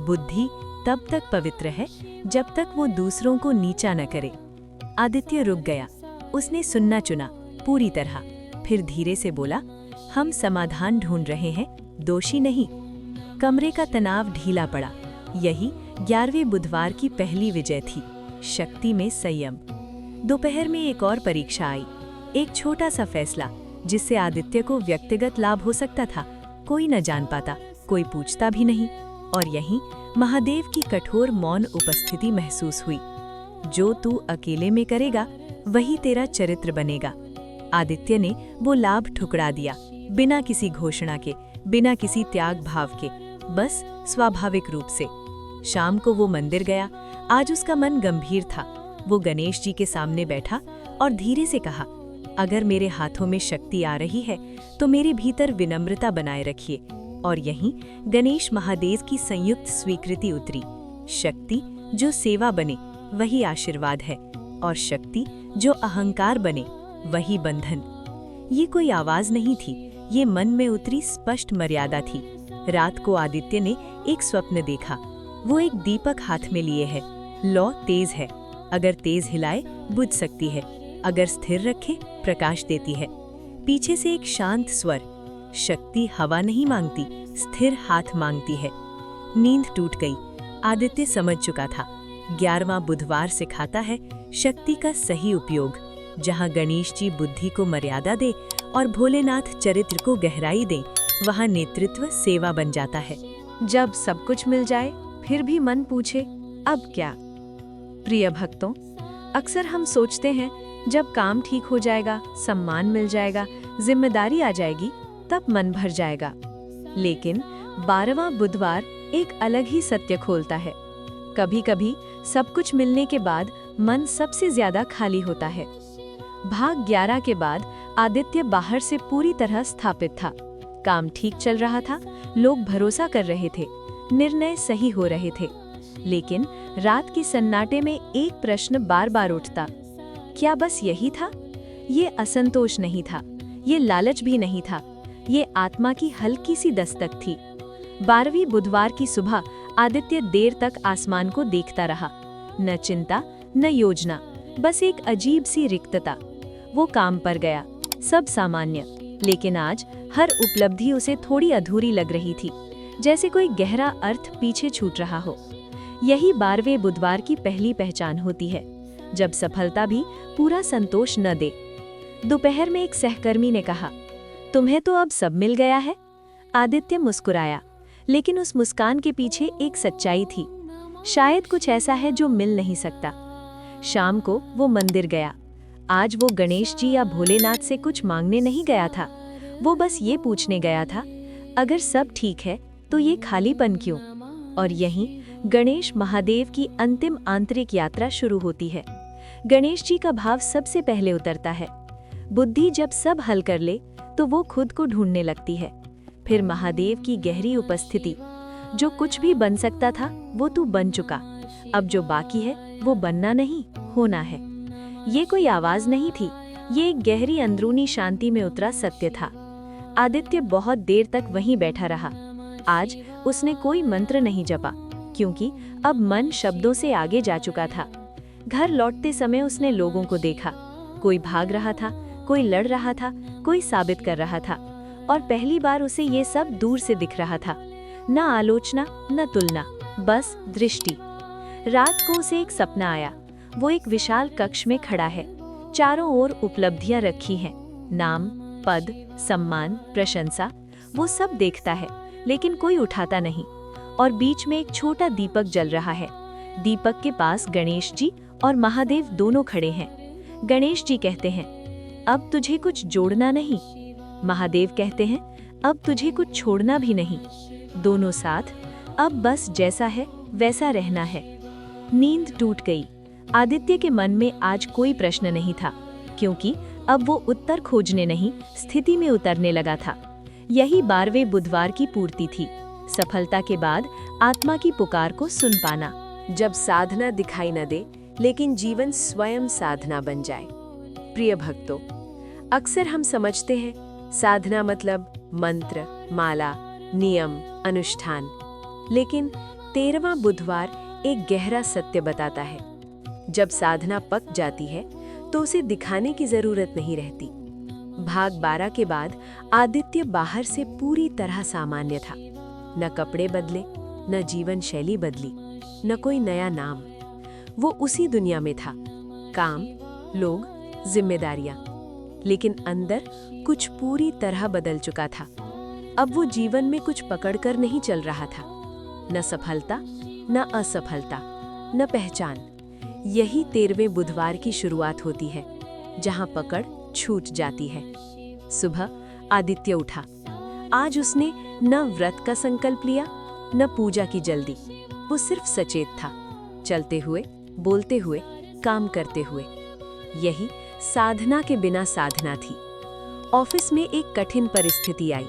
बुद्धि तब तक पवित्र है जब तक वो दूसरों को नीचा न करे। आदित्य रुक गया। उसने सुनना चुना पूरी तरह, फिर धीरे से बोला, हम समाधान ढूंढ रहे हैं, दोषी नहीं। कमरे का तनाव ढीला पड़ा। यही 11वें बुधवार की पहली विजय थी, शक्ति में संयम। दोपहर में एक और परीक्षा आई, एक छोटा सा फैसला जिससे आदित्य को व्यक्तिगत लाभ हो सकता था। कोई न जान पाता, कोई पूछता भी नहीं। और यहीं महादेव की कठोर मौन उपस्थिति महसूस हुई। जो तू अकेले में करेगा वही तेरा चरित्र बनेगा। आदित्य ने वो लाभ ठुकरा दिया, बिना किसी घोषणा के, बिना किसी त्याग भाव के, बस स्वाभाविक रूप से। शाम को वो मंदिर गया। आज उसका मन गंभीर था। वो गणेश जी के सामने बैठा और धीरे से कहा, अगर मेरे हाथों में शक्ति आ रही है तो मेरे भीतर विनम्रता बनाए रखिए। और यहीं गणेश महादेव की संयुक्त स्वीकृति उतरी। शक्ति जो सेवा बने वही आशीर्वाद है, और शक्ति जो अहंकार बने वही बंधन। ये कोई आवाज नहीं थी, ये मन में उतरी स्पष्ट मर्यादा थी। रात को आदित्य ने एक स्वप्न देखा। वो एक दीपक हाथ में लिए है। लौ तेज है, अगर तेज हिलाए बुझ सकती है, अगर स्थिर रखे प्रकाश देती है। पीछे से एक शांत स्वर, शक्ति हवा नहीं मांगती, स्थिर हाथ मांगती है। नींद टूट गई। आदित्य समझ चुका था, 11वां बुधवार सिखाता है शक्ति का सही उपयोग। जहां गणेश जी बुद्धि को मर्यादा दे और भोलेनाथ चरित्र को गहराई दे, वहां नेतृत्व सेवा बन जाता है। जब सब कुछ मिल जाए फिर भी मन पूछे, अब क्या? प्रिय भक्तों, अक्सर हम सोचते हैं जब काम ठीक हो जाएगा, सम्मान मिल जाएगा, जिम्मेदारी आ जाएगी, तब मन भर जाएगा। लेकिन 12वां बुधवार एक अलग ही सत्य खोलता है। कभी कभी सब कुछ मिलने के बाद मन सबसे ज्यादा खाली होता है। भाग 11 के बाद आदित्य बाहर से पूरी तरह स्थापित था। काम ठीक चल रहा था, लोग भरोसा कर रहे थे, निर्णय सही हो रहे थे। लेकिन रात की सन्नाटे में एक प्रश्न बार बार उठता, क्या बस यही था? ये असंतोष नहीं था, ये लालच भी नहीं था, ये आत्मा की हल्की सी दस्तक थी। 12वीं बुधवार की सुबह आदित्य देर तक आसमान को देखता रहा। न चिंता न योजना, बस एक अजीब सी रिक्तता। वो काम पर गया, सब सामान्य, लेकिन आज हर उपलब्धि उसे थोड़ी अधूरी लग रही थी, जैसे कोई गहरा अर्थ पीछे छूट रहा हो। यही 12वें बुधवार की पहली पहचान होती है, जब सफलता भी पूरा संतोष न दे। दोपहर में एक सहकर्मी ने कहा, तुम्हें तो अब सब मिल गया है। आदित्य मुस्कुराया, लेकिन उस मुस्कान के पीछे एक सच्चाई थी। शायद कुछ ऐसा है जो मिल नहीं सकता। शाम को वो मंदिर गया। आज वो गणेश जी या भोलेनाथ से कुछ मांगने नहीं गया था, वो बस ये पूछने गया था, अगर सब ठीक है तो ये खालीपन क्यों? और यहीं गणेश महादेव की अंतिम आंतरिक यात्रा शुरू होती है। गणेश जी का भाव सबसे पहले उतरता है। बुद्धि जब सब हल कर ले तो वो खुद को ढूंढने लगती है। फिर महादेव की गहरी उपस्थिति, जो कुछ भी बन सकता था वो तू बन चुका, अब जो बाकी है वो बनना नहीं, होना है। ये कोई आवाज नहीं थी, ये एक गहरी अंदरूनी शांति में उतरा सत्य था। आदित्य बहुत देर तक वहीं बैठा रहा। आज उसने कोई मंत्र नहीं जपा, क्योंकि अब मन शब्दों से आगे जा चुका था। घर लौटते समय उसने लोगों को देखा, कोई भाग रहा था, कोई लड़ रहा था, कोई साबित कर रहा था, और पहली बार उसे ये सब दूर से दिख रहा था। न आलोचना न तुलना, बस दृष्टि। रात को उसे एक सपना आया। वो एक विशाल कक्ष में खड़ा है, चारों ओर उपलब्धियां रखी हैं, नाम, पद, सम्मान, प्रशंसा। वो सब देखता है लेकिन कोई उठाता नहीं। और बीच में एक छोटा दीपक जल रहा है। दीपक के पास गणेश जी और महादेव दोनों खड़े हैं। गणेश जी कहते हैं, अब तुझे कुछ जोड़ना नहीं। महादेव कहते हैं, अब तुझे कुछ छोड़ना भी नहीं। दोनों साथ, अब बस जैसा है वैसा रहना है। नींद टूट गई। आदित्य के मन में आज कोई प्रश्न नहीं था, क्योंकि अब वो उत्तर खोजने नहीं, स्थिति में उतरने लगा था। यही 12वें बुधवार की पूर्ति थी। सफलता के बाद आत्मा की पुकार को सुन पाना। जब साधना दिखाई न दे, लेकिन जीवन स्वयं साधना बन जाए। प्रिय भक्तों, अक्सर हम समझते हैं साधना मतलब मंत्र, माला, नियम, अनुष्ठान। लेकिन 13वां बुधवार एक गहरा सत्य बताता है। जब साधना पक जाती है तो उसे दिखाने की जरूरत नहीं रहती। भाग 12 के बाद आदित्य बाहर से पूरी तरह सामान्य था। न कपड़े बदले, न जीवन शैली बदली, न कोई नया नाम। वो उसी दुनिया में था, काम, लोग, जिम्मेदारियां। लेकिन अंदर कुछ पूरी तरह बदल चुका था। अब वो जीवन में कुछ पकड़कर नहीं चल रहा था, न सफलता, न असफलता, न पहचान। यही 13वें बुधवार की शुरुआत होती है, जहां पकड़ छूट जाती है। सुबह आदित्य उठा। आज उसने न व्रत का संकल्प लिया, न पूजा की जल्दी। वो सिर्फ सचेत था, चलते हुए, बोलते हुए, काम करते हुए। यही साधना के बिना साधना थी। ऑफिस में एक कठिन परिस्थिति आई।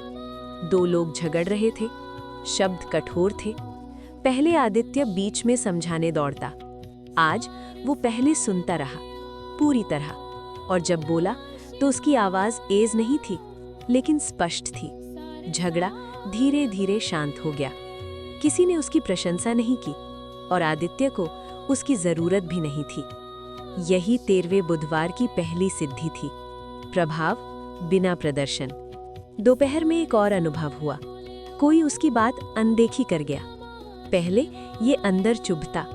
2 लोग झगड़ रहे थे, शब्द कठोर थे। पहले आदित्य बीच में समझाने दौड़ता। आज वो पहले सुनता रहा, पूरी तरह। और जब बोला तो उसकी आवाज तेज नहीं थी, लेकिन स्पष्ट थी। झगड़ा धीरे धीरे शांत हो गया। किसी ने उसकी प्रशंसा नहीं की और आदित्य को उसकी जरूरत भी नहीं थी। यही 13वें बुधवार की पहली सिद्धि थी, प्रभाव बिना प्रदर्शन। दोपहर में एक और अनुभव हुआ। कोई उसकी बात अनदेखी कर गया। पहले ये अंदर चुभता,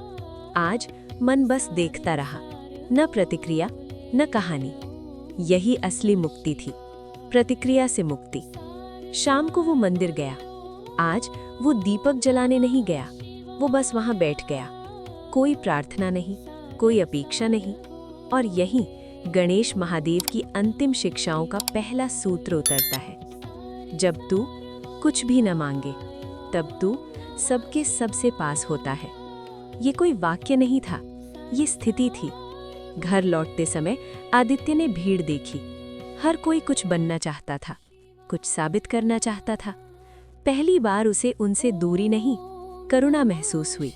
आज मन बस देखता रहा, न प्रतिक्रिया न कहानी। यही असली मुक्ति थी, प्रतिक्रिया से मुक्ति। शाम को वो मंदिर गया। आज वो दीपक जलाने नहीं गया, वो बस वहां बैठ गया। कोई प्रार्थना नहीं, कोई अपेक्षा नहीं। और यही गणेश महादेव की अंतिम शिक्षाओं का पहला सूत्र उतरता है। जब तू कुछ भी न मांगे, तब तू सबके सबसे पास होता है। ये कोई वाक्य नहीं था, ये स्थिति थी। घर लौटते समय आदित्य ने भीड़ देखी। हर कोई कुछ बनना चाहता था, कुछ साबित करना चाहता था। पहली बार उसे उनसे दूरी नहीं, करुणा महसूस हुई,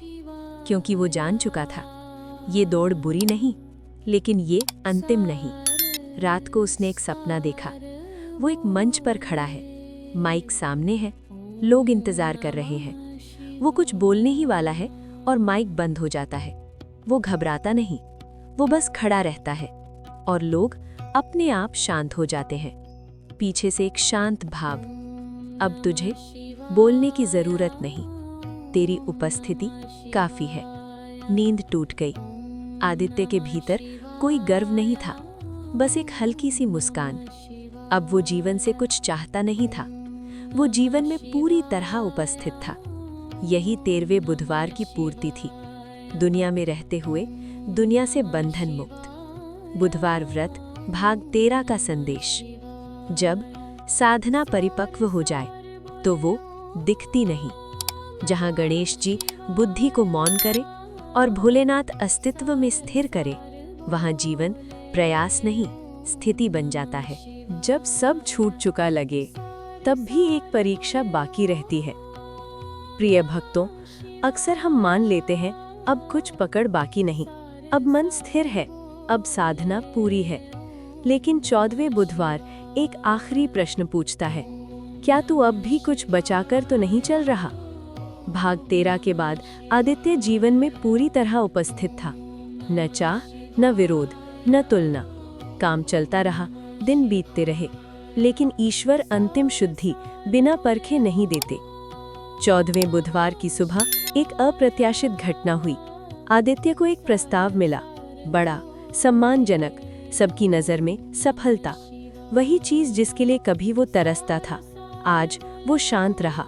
क्योंकि वो जान चुका था ये दौड़ बुरी नहीं, लेकिन ये अंतिम नहीं। रात को उसने एक सपना देखा। वो एक मंच पर खड़ा है, माइक सामने है, लोग इंतजार कर रहे हैं। वो कुछ बोलने ही वाला है और माइक बंद हो जाता है। वो घबराता नहीं, वो बस खड़ा रहता है और लोग अपने आप शांत हो जाते हैं। पीछे से एक शांत भाव, अब तुझे बोलने की जरूरत नहीं, तेरी उपस्थिति काफी है। नींद टूट गई। आदित्य के भीतर कोई गर्व नहीं था, बस एक हल्की सी मुस्कान। अब वो जीवन से कुछ चाहता नहीं था, वो जीवन में पूरी तरह उपस्थित था। यही 13वें बुधवार की पूर्ति थी, दुनिया में रहते हुए दुनिया से बंधन मुक्त। बुधवार व्रत भाग 13 का संदेश। जब साधना परिपक्व हो जाए तो वो दिखती नहीं। जहां गणेश जी बुद्धि को मौन करे और भोलेनाथ अस्तित्व में स्थिर करे, वहां जीवन प्रयास नहीं, स्थिति बन जाता है। जब सब छूट चुका लगे, तब भी एक परीक्षा बाकी रहती है। प्रिय भक्तों, अक्सर हम मान लेते हैं अब कुछ पकड़ बाकी नहीं, अब मन स्थिर है, अब साधना पूरी है। लेकिन 14वें बुधवार एक आखिरी प्रश्न पूछता है, क्या तू अब भी कुछ बचाकर तो नहीं चल रहा? भाग 13 के बाद आदित्य जीवन में पूरी तरह उपस्थित था। न चाह, न विरोध, न तुलना। काम चलता रहा, दिन बीतते रहे, लेकिन ईश्वर अंतिम शुद्धि बिना परखे नहीं देते। 14वें बुधवार की सुबह एक अप्रत्याशित घटना हुई। आदित्य को एक प्रस्ताव मिला, बड़ा, सम्मानजनक, सबकी नज़र में सफलता। वही चीज़ जिसके लिए कभी वो तरसता था। आज वो शांत रहा,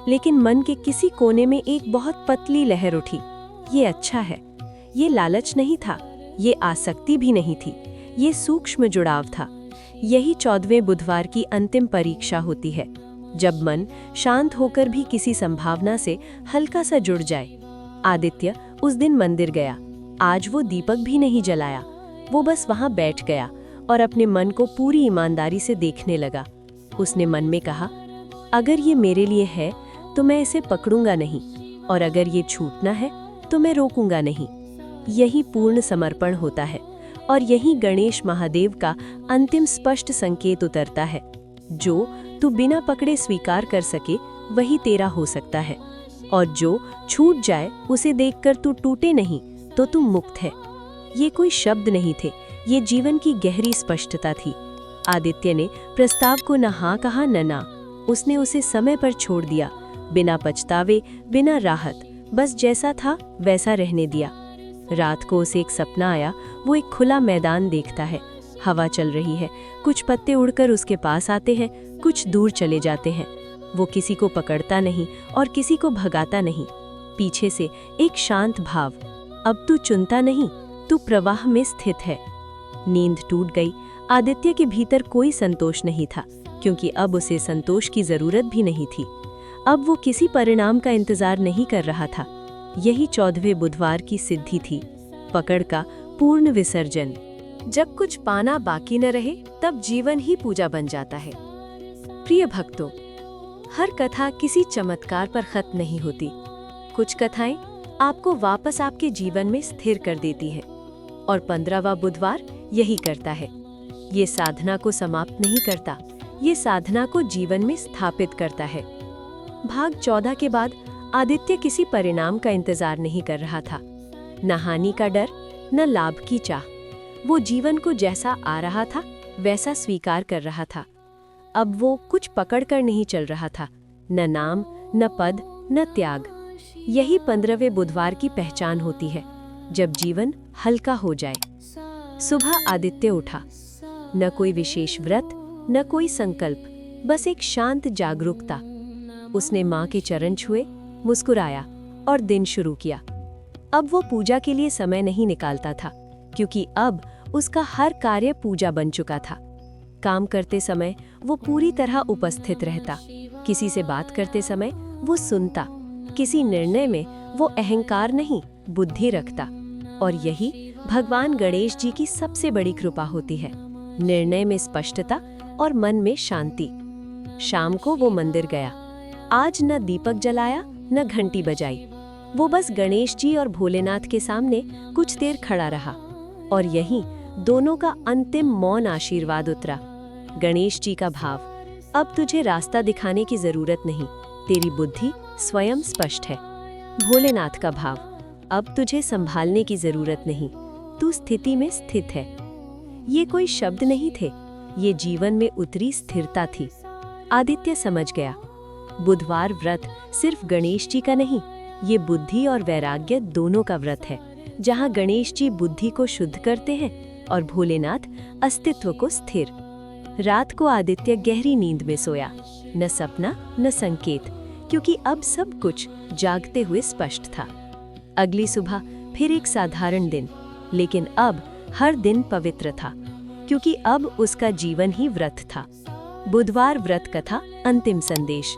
लेकिन मन के किसी कोने में एक बहुत पतली लहर उठी। ये अच्छा है। ये लालच नहीं था, ये आसक्ति भी नहीं थी, ये सूक्ष्म जुड़ाव था। यही 14वें बुधवार की अंतिम परीक्षा होती है, जब मन शांत होकर भी किसी संभावना से हल्का सा जुड़ जाए। आदित्य उस दिन मंदिर गया। आज वो दीपक भी नहीं जलाया, वो बस वहां बैठ गया और अपने मन को पूरी ईमानदारी से देखने लगा। उसने मन में कहा, अगर ये मेरे लिए है तो मैं इसे पकड़ूंगा नहीं, और अगर ये छूटना है तो मैं रोकूंगा नहीं। यही पूर्ण समर्पण होता है, और यही गणेश महादेव का अंतिम स्पष्ट संकेत उतरता है। जो तू बिना पकड़े स्वीकार कर सके वही तेरा हो सकता है, और जो छूट जाए उसे देखकर तू टूटे नहीं तो तू मुक्त है। ये कोई शब्द नहीं थे, ये जीवन की गहरी स्पष्टता थी। आदित्य ने प्रस्ताव को न हाँ कहा न ना। उसने उसे समय पर छोड़ दिया, बिना पछतावे, बिना राहत, बस जैसा था वैसा रहने दिया। रात को उसे एक सपना आया। वो एक खुला मैदान देखता है, हवा चल रही है, कुछ पत्ते उड़कर उसके पास आते हैं, कुछ दूर चले जाते हैं। वो किसी को पकड़ता नहीं और किसी को भगाता नहीं। पीछे से एक शांत भाव, अब तू चुनता नहीं, तू प्रवाह में स्थित है। नींद टूट गई। आदित्य के भीतर कोई संतोष नहीं था, क्योंकि अब उसे संतोष की जरूरत भी नहीं थी। अब वो किसी परिणाम का इंतजार नहीं कर रहा था। यही 14वें बुधवार की सिद्धि थी, पकड़ का पूर्ण विसर्जन। जब कुछ पाना बाकी न रहे तब जीवन ही पूजा बन जाता है। प्रिय भक्तों, हर कथा किसी चमत्कार पर खत्म नहीं होती। कुछ कथाएं आपको वापस आपके जीवन में स्थिर कर देती है, और 15वां बुधवार यही करता है। ये साधना को समाप्त नहीं करता, ये साधना को जीवन में स्थापित करता है। भाग 14 के बाद आदित्य किसी परिणाम का इंतजार नहीं कर रहा था, न हानि का डर, न लाभ की चाह। वो जीवन को जैसा आ रहा था वैसा स्वीकार कर रहा था। अब वो कुछ पकड़ कर नहीं चल रहा था, न नाम, न पद, न त्याग। यही 15वें बुधवार की पहचान होती है, जब जीवन हल्का हो जाए। सुबह आदित्य उठा, न कोई विशेष व्रत, न कोई संकल्प, बस एक शांत जागरूकता। उसने माँ के चरण छुए, मुस्कुराया और दिन शुरू किया। अब वो पूजा के लिए समय नहीं निकालता था, क्योंकि अब उसका हर कार्य पूजा बन चुका था। काम करते समय वो पूरी तरह उपस्थित रहता, किसी से बात करते समय वो सुनता, किसी निर्णय में वो अहंकार नहीं बुद्धि रखता। और यही भगवान गणेश जी की सबसे बड़ी कृपा होती है, निर्णय में स्पष्टता और मन में शांति। शाम को वो मंदिर गया। आज न दीपक जलाया न घंटी बजाई, वो बस गणेश जी और भोलेनाथ के सामने कुछ देर खड़ा रहा, और यही दोनों का अंतिम मौन आशीर्वाद उतरा। गणेश जी का भाव, अब तुझे रास्ता दिखाने की जरूरत नहीं, तेरी बुद्धि स्वयं स्पष्ट है। भोलेनाथ का भाव, अब तुझे संभालने की जरूरत नहीं, तू स्थिति में स्थित है। ये कोई शब्द नहीं थे, ये जीवन में उतरी स्थिरता थी। आदित्य समझ गया, बुधवार व्रत सिर्फ गणेश जी का नहीं, ये बुद्धि और वैराग्य दोनों का व्रत है, जहाँ गणेश जी बुद्धि को शुद्ध करते हैं और भोलेनाथ अस्तित्व को स्थिर। रात को आदित्य गहरी नींद में सोया, न सपना न संकेत, क्योंकि अब सब कुछ जागते हुए स्पष्ट था। अगली सुबह फिर एक साधारण दिन, लेकिन अब हर दिन पवित्र था, क्योंकि अब उसका जीवन ही व्रत था। बुधवार व्रत कथा अंतिम संदेश।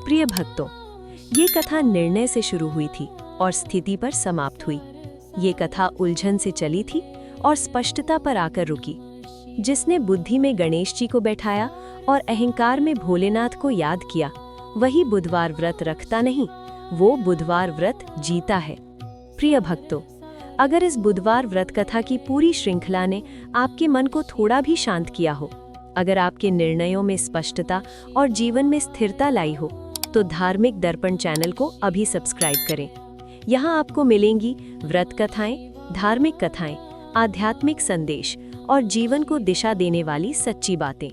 प्रिय भक्तों, ये कथा निर्णय से शुरू हुई थी और स्थिति पर समाप्त हुई। ये कथा उलझन से चली थी और स्पष्टता पर आकर रुकी। जिसने बुद्धि में गणेश जी को बैठाया और अहंकार में भोलेनाथ को याद किया, वही बुधवार व्रत रखता नहीं, वो बुधवार व्रत जीता है। प्रिय भक्तों, अगर इस बुधवार व्रत कथा की पूरी श्रृंखला ने आपके मन को थोड़ा भी शांत किया हो, अगर आपके निर्णयों में स्पष्टता और जीवन में स्थिरता लाई हो, तो धार्मिक दर्पण चैनल को अभी सब्सक्राइब करें। यहाँ आपको मिलेंगी व्रत कथाएं, धार्मिक कथाएं, आध्यात्मिक संदेश और जीवन को दिशा देने वाली सच्ची बातें।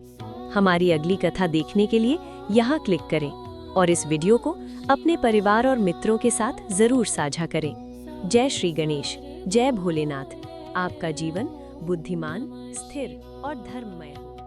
हमारी अगली कथा देखने के लिए यहाँ क्लिक करें। और इस वीडियो को अपने परिवार और मित्रों के साथ जरूर साझा करें। जय श्री गणेश, जय भोलेनाथ। आपका जीवन बुद्धिमान, स्थिर और धर्ममय हो।